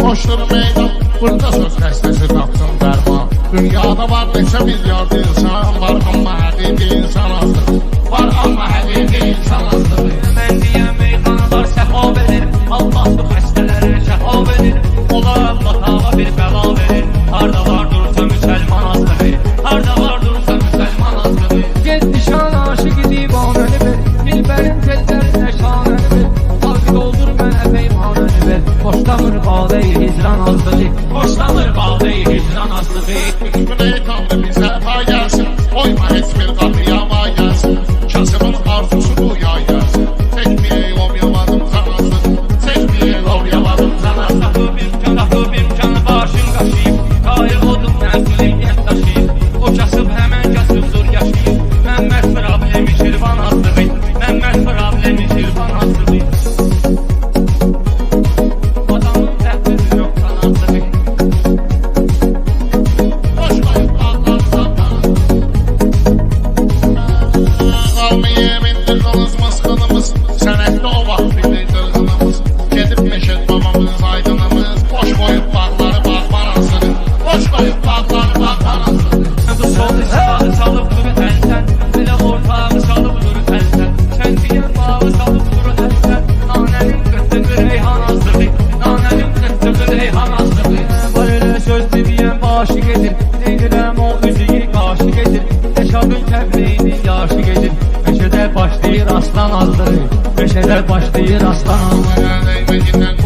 Hoşdur meydan, burada söz kəstəsi tapsın dərman. Dünyada var neçə milyard insan var, amma həqiqi insan azdır. Var amma həqiqi insan azdır. Mən deyən meyxanalar səfa verir, Allah'lı xəstələrə şəfa verir. Onlar Allah tava bir bəla verir. Harda var dursa müsəlman azlığı, harda var dursa müsəlman azlığı. Get nişan aşık divanəni ver, dilbərin tellərinə şanəni ver. Tabi doldur mənə peymanəni ver. Boşlamır bağlayı hicran azlığı, boşlamır bağlayı hicran azlığı. Güney tanrı bizə pay gəlsin, oyma heç bir qapıya vay gəlsin. Kasımın arzusu bu yay gəlsin. Çəkməyək ov yavadım zanazdır, çəkməyək ov yavadım zanazdır. Qapıb imkanı başın qaşıyıb, qayıq odum məsuliyyət daşıyıb. O kasıb həmən kasıbdır yaşayıb. Məmməd problemi şirvan azlığı, Məmməd problemi şirvan azlığı. Adamın təqdiri yox sanazlığı. Qalmayıb indir qılızmız qılımız, sənətdə o vaxt bilir qırğınımız. Gedib meşət babamız aydınımız, boş qoyub bağları bağban asıdır. Boş qoyub bağları bağban asıdır. Bu sol işağı çalıb durur əlsən, belə ortağı çalıb durur əlsən. Sən deyən bağı çalıb durur əlsən, nanənin qıttığı reyhan azlığı, nanənin qıttığı reyhan azlığı. Var elə söz deyən başı gedir, deyirəm o üzüyü qaşı gedir. Yaşadın kəbliyinin yaşı gedir, meşədə başlayır aslan azlığı, meşədə başlayır aslan azlığı. Dəymə gidən